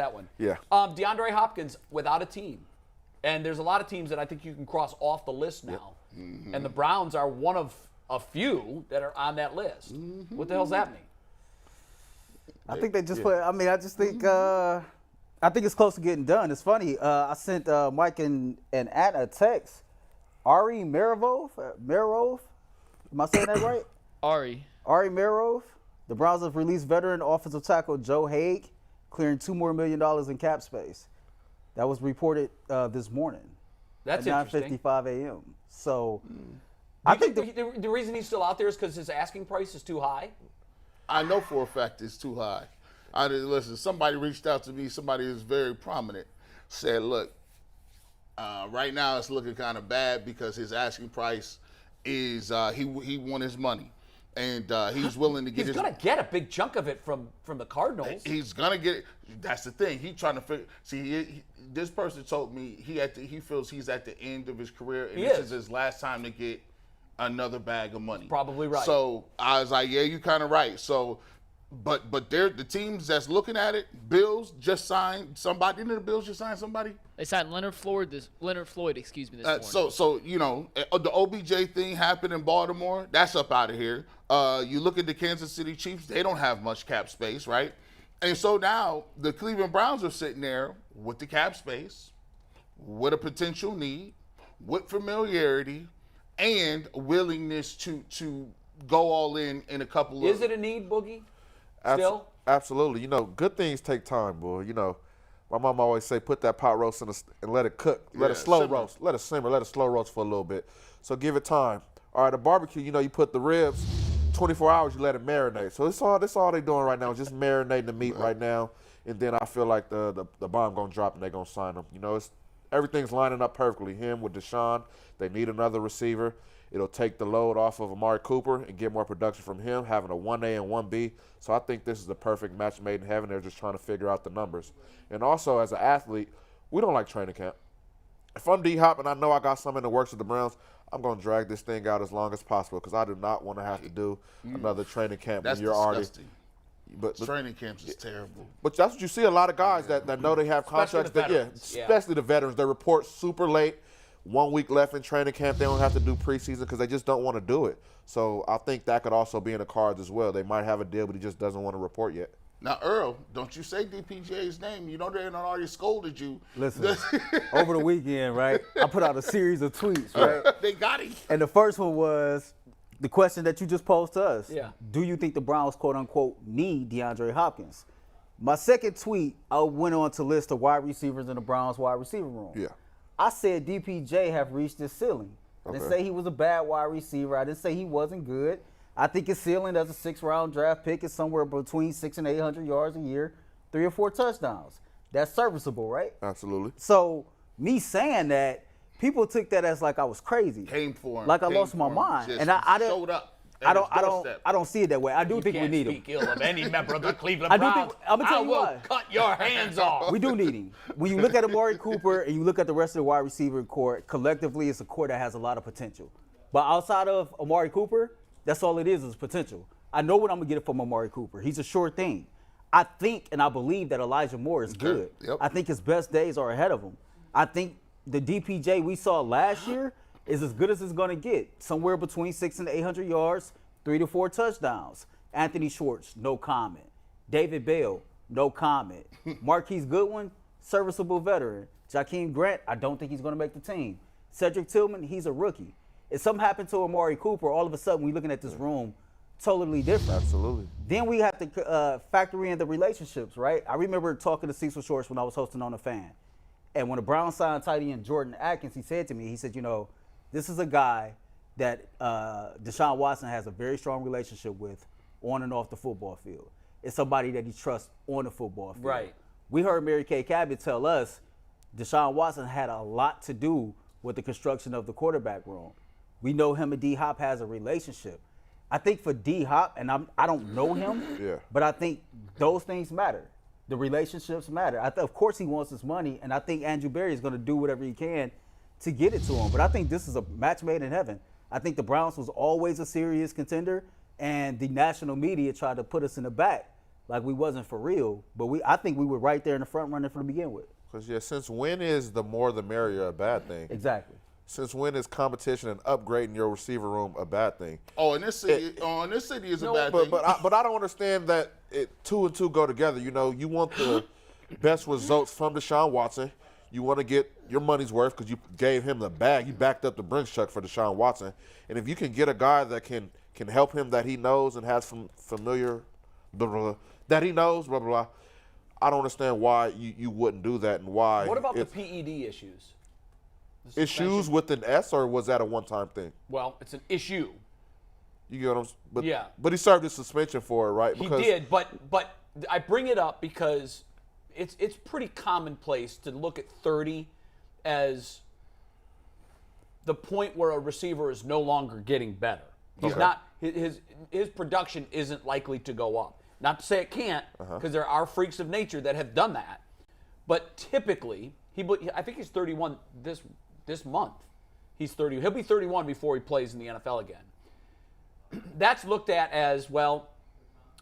that one. Yeah. DeAndre Hopkins without a team. And there's a lot of teams that I think you can cross off the list now. Yep. Mm-hmm. And the Browns are one of a few that are on that list. Mm-hmm. What the hell's that mean? I think they just put, I just think, I think it's close to getting done. It's funny. I sent Mike and Anna a text. Ari Maravov? Am I saying that right? Ari Maravov. The Browns have released veteran offensive tackle Joe Haig, clearing $2 more million in cap space. That was reported this morning. That's at interesting. 9:55 a.m. So, I think the reason he's still out there is because his asking price is too high. I know for a fact it's too high. Listen, somebody reached out to me, somebody who's very prominent, said, look, right now it's looking kind of bad because his asking price is he won his money. And he's willing to get He's going to get a big chunk of it from the Cardinals. He's going to get it. That's the thing. He's trying to figure. See, this person told me he feels he's at the end of his career, and this is his last time to get another bag of money. Probably right. So I was like, yeah, you're kind of right. So, but they're the teams that's looking at it. Bills just signed somebody. Didn't the Bills just sign somebody? They signed Leonard Floyd this morning. So you know, the OBJ thing happened in Baltimore. That's up out of here. You look at the Kansas City Chiefs. They don't have much cap space, right? And so now the Cleveland Browns are sitting there with the cap space, with a potential need, with familiarity, and willingness to go all in a couple of. Is it a need, Boogie? Still? Absolutely. You know, good things take time, boy. You know, my mom always say put that pot roast and let it cook. Let it slow roast. Let it simmer. Let it slow roast for a little bit. So give it time. All right, a barbecue, you know, you put the ribs, 24 hours, you let it marinate. So that's all they're doing right now, just marinating the meat right now. And then I feel like the bomb going to drop and they're going to sign him. You know, everything's lining up perfectly. Him with Deshaun, they need another receiver. It'll take the load off of Amari Cooper and get more production from him, having a 1A and 1B. So I think this is the perfect match made in heaven. They're just trying to figure out the numbers. And also, as an athlete, we don't like training camp. If I'm D-Hop and I know I got something in the works with the Browns, I'm going to drag this thing out as long as possible because I do not want to have to do another training camp when you're disgusting. But training camps is terrible. But that's what you see a lot of guys that know they have contracts. Especially the veterans. They report super late. 1 week left in training camp. They don't have to do preseason because they just don't want to do it. So I think that could also be in the cards as well. They might have a deal, but he just doesn't want to report yet. Now, Earl, don't you say DPJ's name. You know they already scolded you. Listen, over the weekend, right, I put out a series of tweets, right? They got him. And the first one was the question that you just posed to us. Yeah. Do you think the Browns, quote unquote, need DeAndre Hopkins? My second tweet, I went on to list the wide receivers in the Browns wide receiver room. Yeah. I said DPJ have reached his ceiling. I didn't say he was a bad wide receiver. I didn't say he wasn't good. I think his ceiling as a 6th-round draft pick is somewhere between 600 and 800 yards a year, 3 or 4 touchdowns. That's serviceable, right? Absolutely. So me saying that, people took that as like I was crazy. Came for him. Like I lost my mind. And I showed up. I don't see it that way. I do think we need him. You can't speak ill of any member of the Cleveland Browns. I will cut your hands off. We do need him. When you look at Amari Cooper and you look at the rest of the wide receiver core, collectively it's a core that has a lot of potential. But outside of Amari Cooper, that's all it is potential. I know what I'm going to get from Amari Cooper. He's a sure thing. I think and I believe that Elijah Moore is good. Yep. I think his best days are ahead of him. I think the DPJ we saw last year is as good as it's going to get. Somewhere between 600 and 800 yards, 3 to 4 touchdowns. Anthony Schwartz, no comment. David Bell, no comment. Marquise Goodwin, serviceable veteran. Jakeem Grant, I don't think he's going to make the team. Cedric Tillman, he's a rookie. If something happened to Amari Cooper, all of a sudden we're looking at this room totally different. Absolutely. Then we have to factor in the relationships, right? I remember talking to Cecil Shorts when I was hosting on The Fan. And when the Browns signed tight end Jordan Atkins, he said to me, he said, you know, this is a guy that Deshaun Watson has a very strong relationship with on and off the football field. It's somebody that he trusts on the football field. Right. We heard Mary Kay Cabot tell us Deshaun Watson had a lot to do with the construction of the quarterback room. We know him and D-Hop has a relationship. I think for D-Hop, and I don't know him, but I think those things matter. The relationships matter. Of course he wants his money, and I think Andrew Berry is going to do whatever he can to get it to him. But I think this is a match made in heaven. I think the Browns was always a serious contender, and the national media tried to put us in the back like we wasn't for real. But I think we were right there in the front running from the begin with. Because, since when is the more the merrier a bad thing? Exactly. Since when is competition and upgrading your receiver room a bad thing? Oh, in this city is a bad thing. But I don't understand that 2 and 2 go together. You want the best results from Deshaun Watson. You want to get your money's worth because you gave him the bag. You backed up the Brinks check for Deshaun Watson. And if you can get a guy that can help him, that he knows and has familiar, blah, blah, blah, that he knows, blah, blah, blah, I don't understand why you wouldn't do that and why. What about the PED issues? Issues with an S, or was that a one-time thing? Well, it's an issue. You get what I'm saying? But, yeah. But he served his suspension for it, right? He did, but I bring it up because it's pretty commonplace to look at 30 as the point where a receiver is no longer getting better. He's not his production isn't likely to go up. Not to say it can't, because there are freaks of nature that have done that. But typically, I think he's 31 this month. He's 30. He'll be 31 before he plays in the NFL again. That's looked at as, well,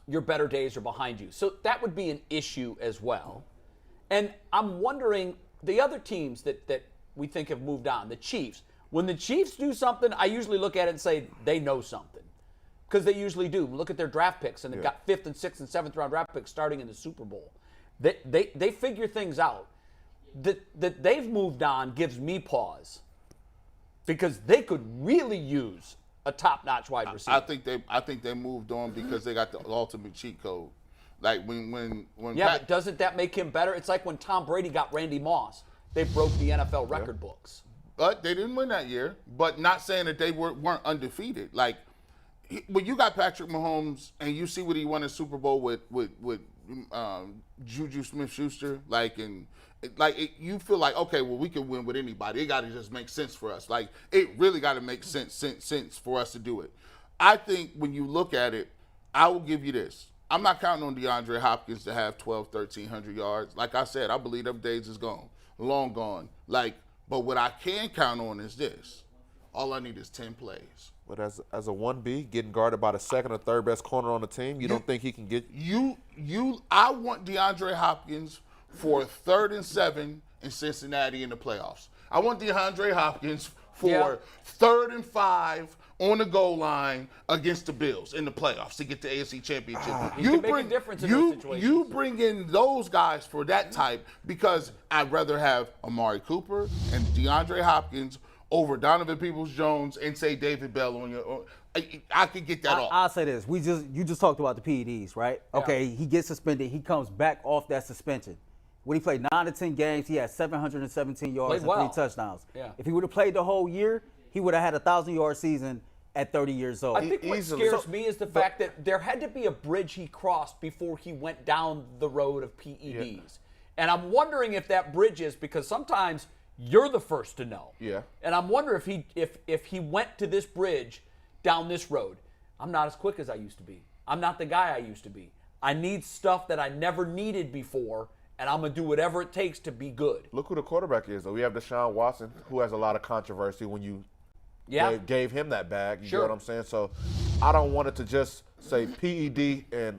your better days are behind you. So that would be an issue as well. And I'm wondering, the other teams that we think have moved on, the Chiefs, when the Chiefs do something, I usually look at it and say they know something. Because they usually do. Look at their draft picks, and they've got 5th and 6th and 7th round draft picks starting in the Super Bowl. They figure things out. That they've moved on gives me pause. Because they could really use a top-notch wide receiver. I think they moved on because they got the ultimate cheat code. Like when but doesn't that make him better? It's like when Tom Brady got Randy Moss. They broke the NFL record books. But they didn't win that year. But not saying that they weren't undefeated. Like, when you got Patrick Mahomes and you see what he won in Super Bowl with Juju Smith-Schuster, you feel like, okay, well, we can win with anybody. It got to just make sense for us. Like, it really got to make sense for us to do it. I think when you look at it, I will give you this. I'm not counting on DeAndre Hopkins to have 1,300 yards. Like I said, I believe them days is gone, long gone. But what I can count on is this. All I need is 10 plays. But as a 1B, getting guarded by the second or third best corner on the team, you don't think he can get I want DeAndre Hopkins for 3rd and 7 in Cincinnati in the playoffs. I want DeAndre Hopkins for 3rd and 5 on the goal line against the Bills in the playoffs to get the AFC Championship. You make a difference in those situations. You bring in those guys for that type because I'd rather have Amari Cooper and DeAndre Hopkins over Donovan Peoples-Jones and say David Bell on your. I could get that off. I'll say this: you just talked about the PEDs, right? Yeah. Okay, he gets suspended. He comes back off that suspension. When he played 9 to 10 games, he had 717 yards and 3 touchdowns. Yeah. If he would have played the whole year, he would have had a 1,000-yard season at 30 years old. I think what scares me is the fact that there had to be a bridge he crossed before he went down the road of PEDs. Yeah. And I'm wondering if that bridge is because sometimes you're the first to know. Yeah. And I'm wondering if he went to this bridge down this road. I'm not as quick as I used to be. I'm not the guy I used to be. I need stuff that I never needed before, and I'm going to do whatever it takes to be good. Look who the quarterback is, though. We have Deshaun Watson, who has a lot of controversy when you gave him that bag. You know what I'm saying? So I don't want it to just say PED and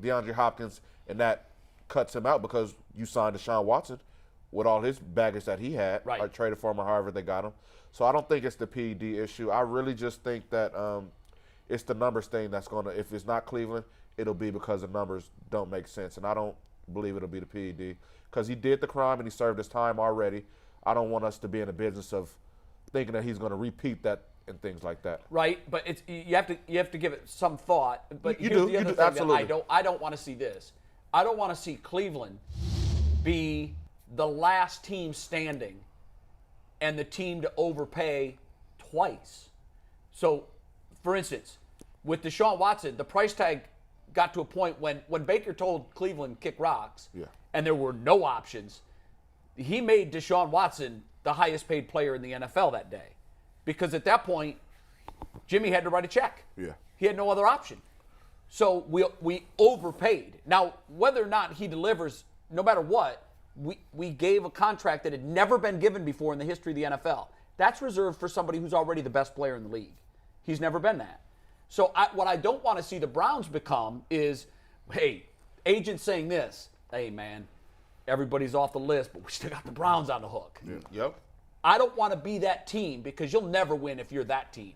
DeAndre Hopkins, and that cuts him out because you signed Deshaun Watson with all his baggage that he had, or traded for him or however they got him. So I don't think it's the PED issue. I really just think that it's the numbers thing that's going to, if it's not Cleveland, it'll be because the numbers don't make sense. And I don't believe it'll be the PED because he did the crime and he served his time already. I don't want us to be in the business of thinking that he's going to repeat that and things like that. Right, but it's you have to give it some thought. But you here's do, the other you do, thing absolutely. that I don't want to see this. I don't want to see Cleveland be the last team standing and the team to overpay twice. So, for instance, with Deshaun Watson, the price tag got to a point when Baker told Cleveland kick rocks and there were no options, he made Deshaun Watson the highest paid player in the NFL that day. Because at that point, Jimmy had to write a check. Yeah. He had no other option. So we overpaid. Now, whether or not he delivers, no matter what, we gave a contract that had never been given before in the history of the NFL. That's reserved for somebody who's already the best player in the league. He's never been that. So what I don't want to see the Browns become is, hey, agent saying this, hey, man, everybody's off the list, but we still got the Browns on the hook. Yeah. Yep. I don't want to be that team because you'll never win if you're that team.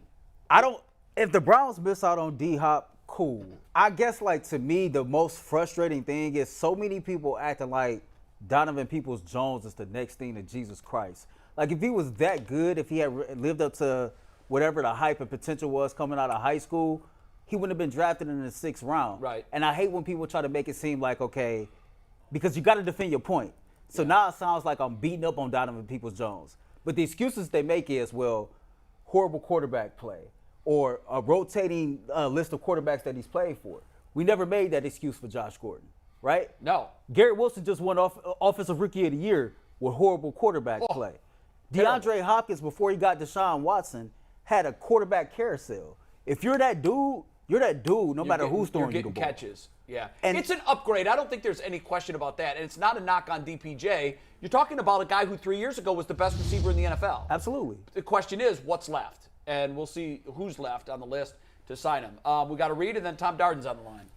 If the Browns miss out on D-Hop, cool. I guess, like, to me, the most frustrating thing is so many people acting like Donovan Peoples-Jones is the next thing to Jesus Christ. Like, if he was that good, if he had lived up to whatever the hype and potential was coming out of high school, he wouldn't have been drafted in the 6th round. Right. And I hate when people try to make it seem like, okay, because you got to defend your point. So now it sounds like I'm beating up on Donovan Peoples-Jones. But the excuses they make is, well, horrible quarterback play or a rotating list of quarterbacks that he's played for. We never made that excuse for Josh Gordon, right? No. Garrett Wilson just won Offensive Rookie of the Year with horrible quarterback play. DeAndre Hopkins, before he got Deshaun Watson, had a quarterback carousel. If you're that dude, you're that dude no matter who's throwing you the ball. Catches. Yeah. And it's an upgrade. I don't think there's any question about that. And it's not a knock on DPJ. You're talking about a guy who 3 years ago was the best receiver in the NFL. Absolutely. The question is, what's left? And we'll see who's left on the list to sign him. We got to read, and then Tom Darden's on the line.